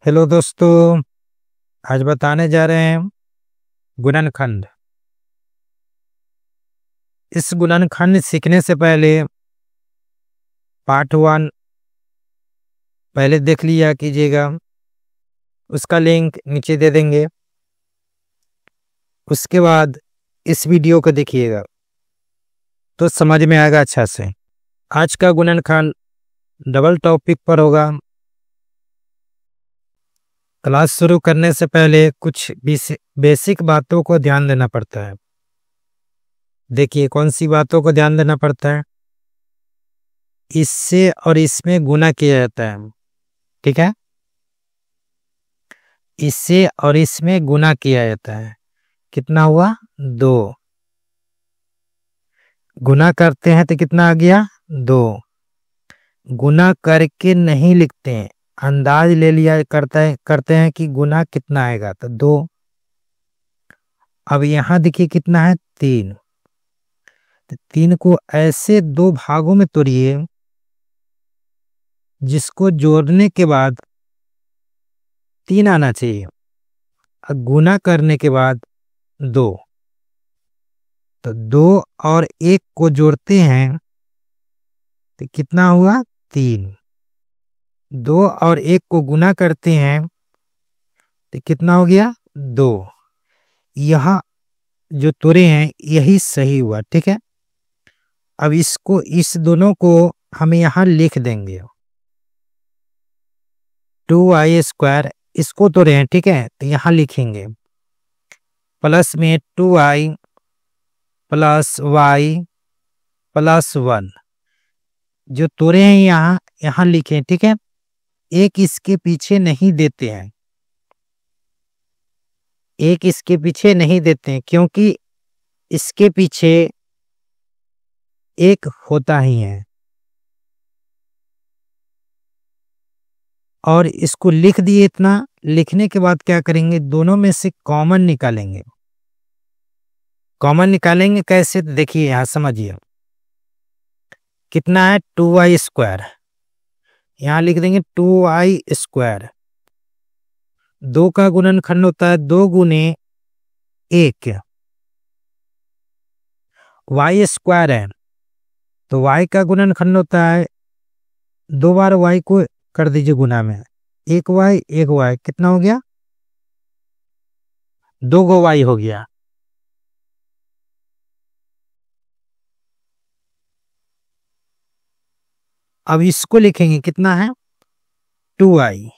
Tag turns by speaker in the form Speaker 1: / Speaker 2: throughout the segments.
Speaker 1: Hello दोस्तों। आज बताने जा रहे हैं गुणनखंड। इस गुणनखंड सीखने से पहले पार्ट 1 पहले देख लिया कीजिएगा, उसका लिंक नीचे दे देंगे। उसके बाद इस वीडियो को देखिएगा तो समझ में आएगा अच्छा से। आज का गुणनखंड डबल टॉपिक पर होगा। क्लास शुरू करने से पहले कुछ बेसिक बातों को ध्यान देना पड़ता है। देखिए कौन सी बातों को ध्यान देना पड़ता है। इससे और इसमें गुना किया जाता है, ठीक है। इससे और इसमें गुना किया जाता है। कितना हुआ? 2। गुना करते हैं तो कितना आ गया? 2। गुना करके नहीं लिखते हैं, अंदाज ले लिया करते हैं कि गुना कितना आएगा तो 2। अब यहां देखिए कितना है? 3। तो 3 को ऐसे 2 भागों में तोड़िए जिसको जोड़ने के बाद 3 आना चाहिए। अब गुना करने के बाद 2, तो 2 और 1 को जोड़ते हैं तो कितना हुआ? 3। 2 और 1 को गुना करते हैं तो कितना हो गया? 2। यहाँ जो तोड़े हैं यही सही हुआ, ठीक है। अब इस दोनों को हम यहाँ लिख देंगे। 2y², इसको तोड़े हैं, ठीक है, तो यहाँ लिखेंगे प्लस में 2y प्लस y प्लस 1। जो तोड़े हैं यहाँ लिखें, ठीक है। एक इसके पीछे नहीं देते हैं, एक इसके पीछे नहीं देते हैं क्योंकि इसके पीछे एक होता ही है। और इसको लिख दिए। इतना लिखने के बाद क्या करेंगे? दोनों में से कॉमन निकालेंगे। कॉमन निकालेंगे कैसे? देखिए यहां समझिए कितना है? 2y²। यहां लिख देंगे 2y²। 2 का गुणनखंड होता है 2 गुने 1। y² है तो y का गुणनखंड होता है 2 बार y को कर दीजिए गुना में, 1y कितना हो गया? 2 गो y हो गया। अब इसको लिखेंगे कितना है? 2y।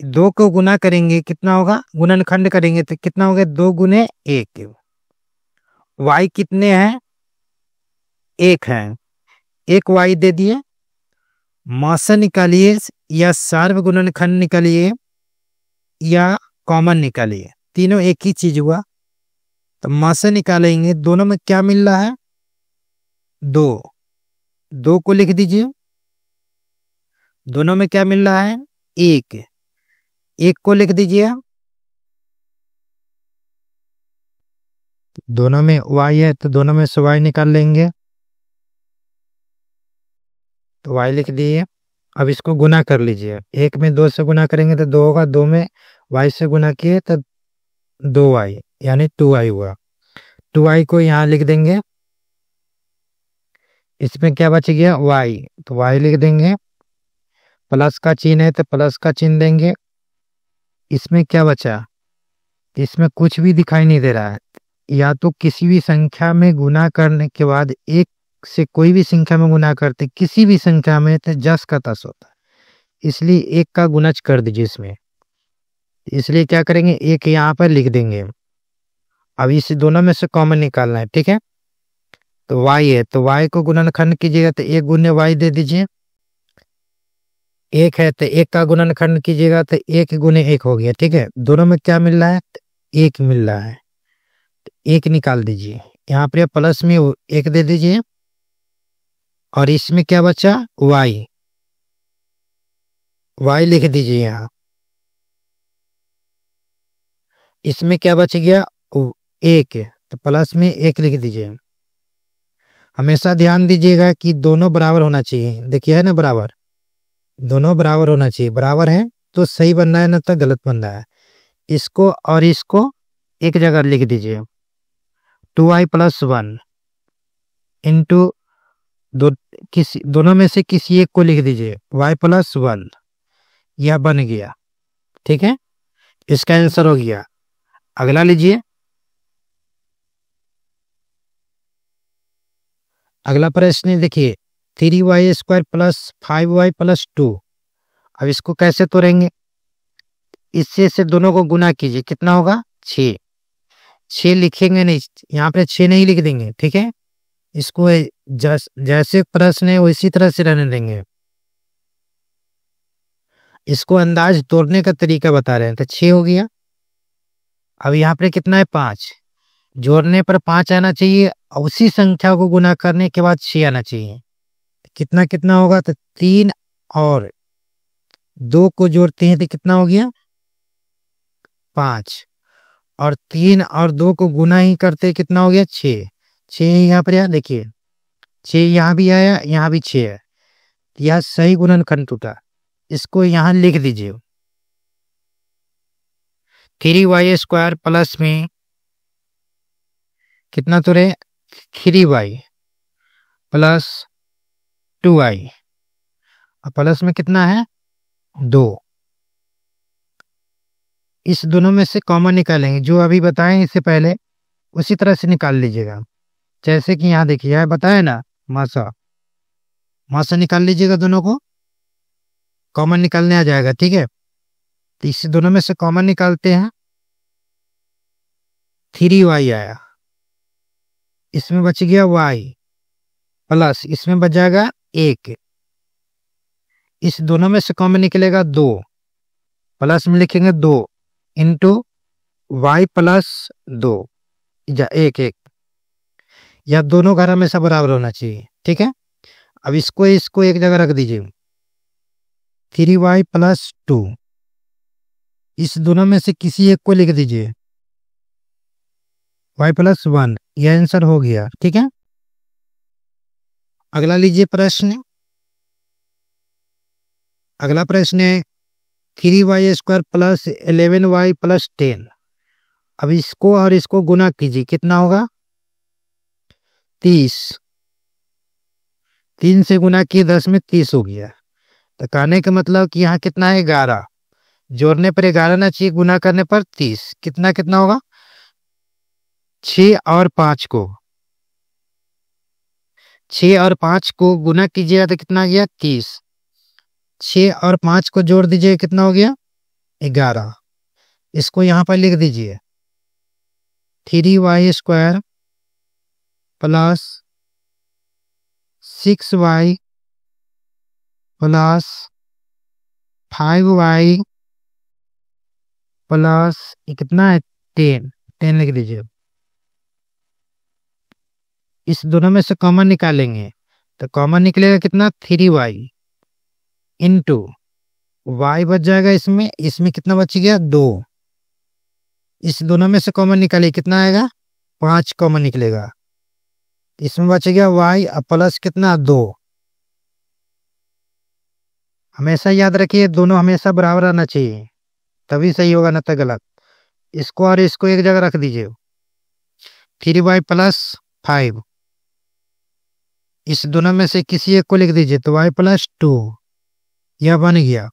Speaker 1: 2 को गुना करेंगे कितना होगा? गुणनखंड करेंगे तो कितना हो गया? 2 गुने 1। y कितने हैं? 1 है। 1 y दे दिए। मासा निकालिए या सार्व गुणनखंड निकालिए या कॉमन निकालिए, तीनों एक ही चीज हुआ। तो मासा निकालेंगे, दोनों में क्या मिल रहा है? 2। 2 को लिख दीजिए। दोनों में क्या मिल रहा है? 1। 1 को लिख दीजिए। दोनों में y है तो दोनों में से y निकाल लेंगे, तो y लिख दिए। अब इसको गुना कर लीजिए। 1 में 2 से गुना करेंगे तो 2 होगा, 2 में y से गुना किए तो 2y यानी 2y हुआ। 2y को यहाँ लिख देंगे। इसमें क्या बच गया? y, तो y लिख देंगे। प्लस का चिन्ह है तो प्लस का चिन्ह देंगे। इसमें क्या बचा? इसमें कुछ भी दिखाई नहीं दे रहा है। या तो किसी भी संख्या में गुना करने के बाद एक से कोई भी संख्या में गुना करते किसी भी संख्या में तो जस का तस होता है, इसलिए 1 का गुणज कर दीजिए इसमें। इसलिए क्या करेंगे? 1 यहाँ पर लिख देंगे। अब इस दोनों में से कॉमन निकालना है, ठीक है। तो y है तो y को गुणनखंड कीजिएगा तो 1 गुने y दे दीजिए। 1 है तो 1 का गुणनखंड कीजिएगा तो 1 गुने 1 हो गया, ठीक है। दोनों में क्या मिल रहा है? 1 मिल रहा है। 1 निकाल दीजिए। यहाँ पर प्लस में 1 दे दीजिए। और इसमें क्या बचा? y। y लिख दीजिए यहाँ। इसमें क्या बच गया? 1, तो प्लस में 1 लिख दीजिए। हमेशा ध्यान दीजिएगा कि दोनों बराबर होना चाहिए। देखिए है ना, बराबर, दोनों बराबर होना चाहिए। बराबर है तो सही बन रहा है ना तो गलत बन रहा है। इसको और इसको एक जगह लिख दीजिए, 2y+1 इंटू दो, किसी दोनों में से किसी एक को लिख दीजिए, y+1, यह बन गया। ठीक है, इसका आंसर हो गया। अगला लीजिए, अगला प्रश्न देखिए, 3y² + 5y+2। अब इसको कैसे तोड़ेंगे, इससे से दोनों को गुना कीजिए, कितना होगा 6। 6 लिखेंगे नहीं, यहाँ पे 6 नहीं लिख देंगे। ठीक है, इसको जैसे प्रश्न है वैसी तरह से रहने देंगे। इसको अंदाज तोड़ने का तरीका बता रहे हैं। तो 6 हो गया। अब यहाँ पे कितना है 5, जोड़ने पर 5 आना चाहिए, उसी संख्या को गुना करने के बाद 6 आना चाहिए। कितना कितना होगा, तो 3 और 2 को जोड़ते हैं तो कितना हो गया 5, और 3 और 2 को गुना ही करते कितना हो गया 6। 6 यहाँ पर यार देखिए, 6 यहाँ भी आया, यहाँ भी 6 है, यह सही गुणनखंड टूटा। इसको यहाँ लिख दीजिए, 3y² प्लस में कितना तो रहे 3y प्लस 2y, प्लस में कितना है 2। इस दोनों में से कॉमन निकालेंगे, जो अभी बताएं इससे पहले उसी तरह से निकाल लीजिएगा। जैसे कि यहाँ देखिए, यह बताया ना मासा, मासा निकाल लीजिएगा, दोनों को कॉमन निकालने आ जाएगा। ठीक है, तो इस दोनों में से कॉमन निकालते हैं, 3y आया, इसमें बच गया y प्लस इसमें बच जाएगा 1। इस दोनों में से कॉमन निकलेगा 2, प्लस में लिखेंगे 2 इंटू y+2 1 1, या दोनों घर हमेशा बराबर होना चाहिए। ठीक है, अब इसको एक जगह रख दीजिए, 3y+2, इस दोनों में से किसी एक को लिख दीजिए, y+1, यह आंसर हो गया। ठीक है, अगला लीजिए प्रश्न। अगला प्रश्न है 3y² + 11y+10। अब इसको और इसको गुना कीजिए, कितना होगा 30। 3 से गुना किए 10 में 30 हो गया। तो कहने का मतलब कि यहाँ कितना है 11, जोड़ने पर 11 ना चाहिए, गुना करने पर 30। कितना कितना होगा 6 और 5 को 6 और 5 को गुना कीजिएगा तो कितना गया 30। 6 और 5 को जोड़ दीजिए, कितना हो गया 11। इसको यहाँ पर लिख दीजिए, 3y² plus 6y plus 5y plus कितना है 10 लिख दीजिए। इस दोनों में से कॉमन निकालेंगे, तो कॉमन निकलेगा कितना 3y इंटू y बच जाएगा, इसमें कितना बच गया 2। इस दोनों में से कॉमन निकालिए, कितना आएगा 5 कॉमन निकलेगा, इसमें बच गया y प्लस कितना 2। हमेशा याद रखिए, दोनों हमेशा बराबर आना चाहिए, तभी सही होगा, ना तो गलत। इसको और इसको एक जगह रख दीजिए, 3y + 5, इस दोनों में से किसी एक को लिख दीजिए, तो y+2, यह बन गया।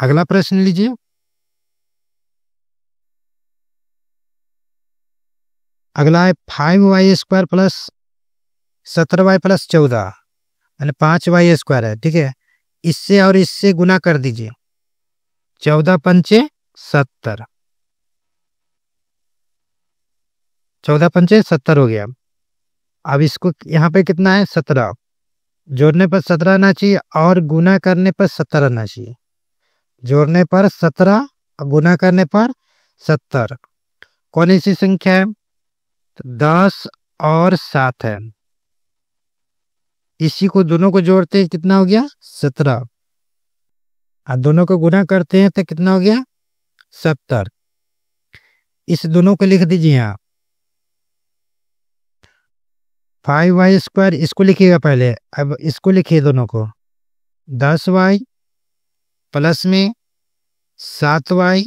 Speaker 1: अगला प्रश्न लीजिए। अगला है 5y² + 17y+14, यानी 5y² है। ठीक है, इससे और इससे गुना कर दीजिए, 14 पंचे 70, 14 पंचे 70 हो गया। अब इसको यहाँ पे कितना है 17, जोड़ने पर 17 आना चाहिए और गुना करने पर 70 आना चाहिए। जोड़ने पर 17 और गुना करने पर 70। कौन सी संख्या है, 10 और 7 है। इसी को दोनों को जोड़ते हैं, कितना हो गया 17, और दोनों को गुना करते हैं तो कितना हो गया 70। इस दोनों को लिख दीजिए यहाँ, 5y², इसको लिखिएगा पहले, अब इसको लिखिए दोनों को, 10y प्लस में 7y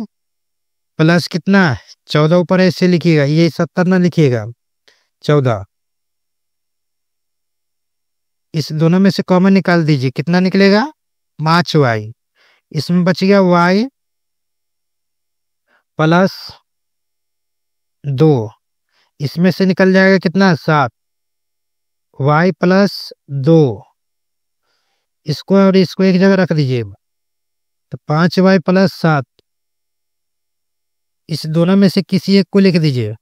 Speaker 1: प्लस कितना 14 ऊपर ऐसे लिखिएगा, ये 70 ना लिखिएगा 14। इस दोनों में से कॉमन निकाल दीजिए, कितना निकलेगा 5y। इसमें बच गया y प्लस 2, इसमें से निकल जाएगा कितना 7, y प्लस 2। इसको और इसको एक जगह रख दीजिए, तो 5y प्लस 7, इस दोनों में से किसी एक को लिख दीजिए,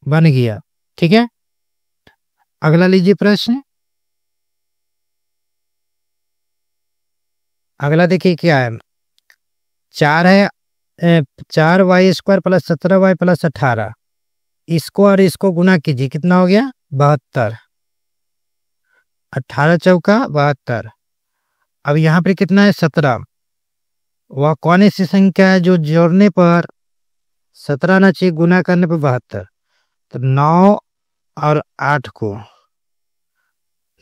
Speaker 1: बन गया। ठीक है, अगला लीजिए प्रश्न। अगला देखिए क्या है, 4 है 4y² प्लस 17y प्लस 18, इसको और इसको गुना कीजिए, कितना हो गया 72, 18 चौका 72। अब यहाँ पे कितना है 17, वह कौन ऐसी संख्या है जो जोड़ने पर 17 आना चाहिए, गुना करने पर 72। तो 9 और 8 को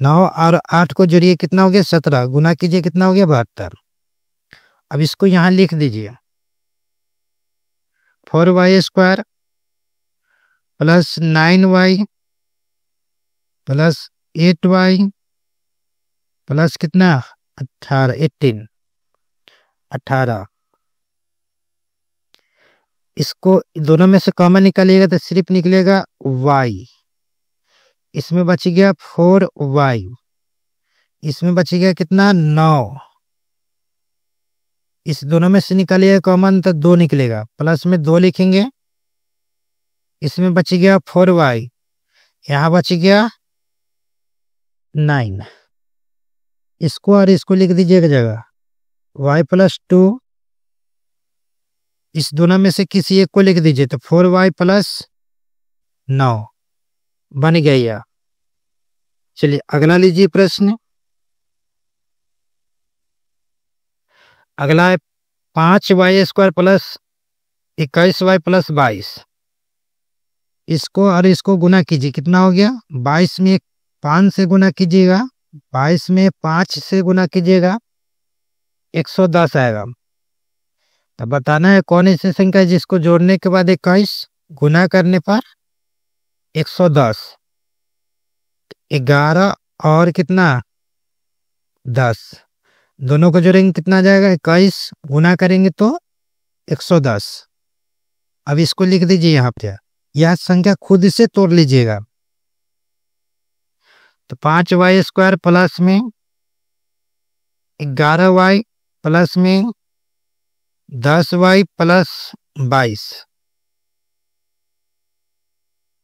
Speaker 1: 9 और 8 को जोड़िए, कितना हो गया 17, गुना कीजिए, कितना हो गया 72। अब इसको यहाँ लिख दीजिए, 4y² plus 9y plus 8y plus कितना 18। इसको दोनों में से कॉमन निकालिएगा तो सिर्फ निकलेगा y। इसमें बच गया 4y, इसमें बच गया कितना 9। इस दोनों में से निकालिएगा कॉमन तो 2 निकलेगा, प्लस में 2 लिखेंगे, इसमें बच गया 4y, यहाँ बच गया 9। इसको और इसको लिख दीजिए एक जगह, y प्लस 2, इस दोनों में से किसी एक को लिख दीजिए, तो 4y प्लस 9 बन गया यह। चलिए अगला लीजिए प्रश्न। अगला है 5y² प्लस 21y प्लस 22, इसको और इसको गुना कीजिए, कितना हो गया 22 में 5 से गुना कीजिएगा, 22 में 5 से गुना कीजिएगा 110 आएगा। तो बताना है कौन ऐसी संख्या है जिसको जोड़ने के बाद 21 गुना करने पर 110। 11 और कितना 10, दोनों को जोड़ेंगे कितना आ जाएगा 21, गुना करेंगे तो 110। अब इसको लिख दीजिए यहाँ पे, यह संख्या खुद से तोड़ लीजिएगा। तो 5y² प्लस में 11y प्लस में 10y प्लस 22,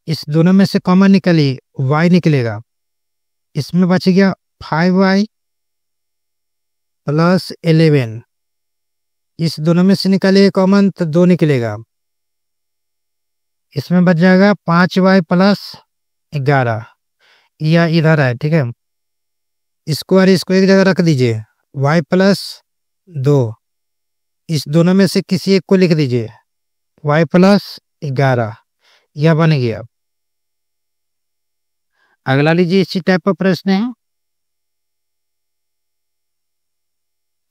Speaker 1: इस दोनों में से कॉमन निकालिए, y निकलेगा, इसमें बच गया 5y प्लस 11, इस दोनों में से निकालिए कॉमन तो 2 निकलेगा, इसमें बच जाएगा 5y प्लस 11, यह इधर है। ठीक है, इसको और इसको एक जगह रख दीजिए, y प्लस 2, इस दोनों में से किसी एक को लिख दीजिए, y प्लस 11, यह बन गया। अगला लीजिए, इसी टाइप का प्रश्न है।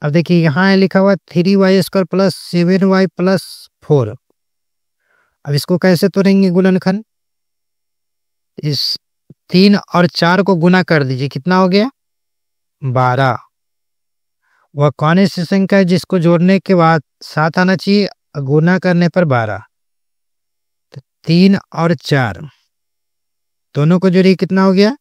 Speaker 1: अब देखिए यहाँ है लिखा हुआ 3y² प्लस 7y प्लस 4। अब इसको कैसे तोड़ेंगे गुणनखंड, इस 3 और 4 को गुना कर दीजिए, कितना हो गया 12। वह कौन ऐसी संख्या है जिसको जोड़ने के बाद 7 आना चाहिए, गुना करने पर 12। तो 3 और 4 दोनों को जोड़िए, कितना हो गया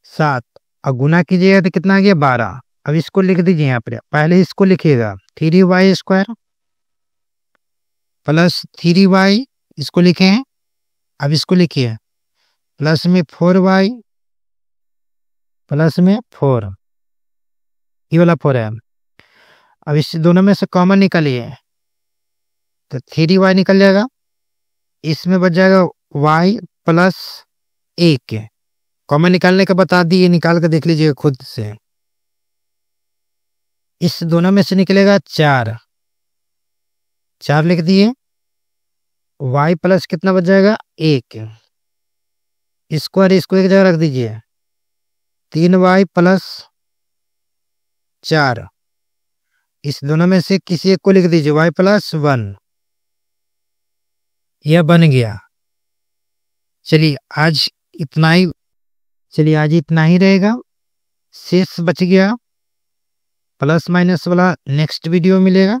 Speaker 1: 7, और गुना कीजिएगा तो कितना आ गया 12। अब इसको लिख दीजिए यहाँ पर, पहले इसको लिखिएगा 3y² प्लस 3y, इसको लिखे हैं। अब इसको लिखिए प्लस में 4y प्लस में 4, ये वाला 4 है। अब इस दोनों में से कॉमन निकालिए, तो 3y निकल जाएगा, इसमें बच जाएगा y प्लस 1, कॉमन निकालने का बता दिए, निकाल कर देख लीजिए खुद से। इस दोनों में से निकलेगा 4 लिख दिए, y प्लस कितना बच जाएगा 1, इसको और इसको एक जगह रख दीजिए, 3y प्लस 4, इस दोनों में से किसी एक को लिख दीजिए, y+1। यह बन गया। चलिए आज इतना ही रहेगा। शेष बच गया प्लस माइनस वाला, नेक्स्ट वीडियो मिलेगा।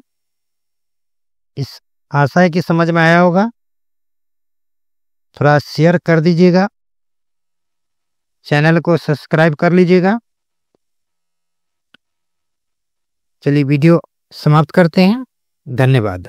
Speaker 1: इस आशा है कि समझ में आया होगा। थोड़ा शेयर कर दीजिएगा, चैनल को सब्सक्राइब कर लीजिएगा। चलिए वीडियो समाप्त करते हैं। धन्यवाद।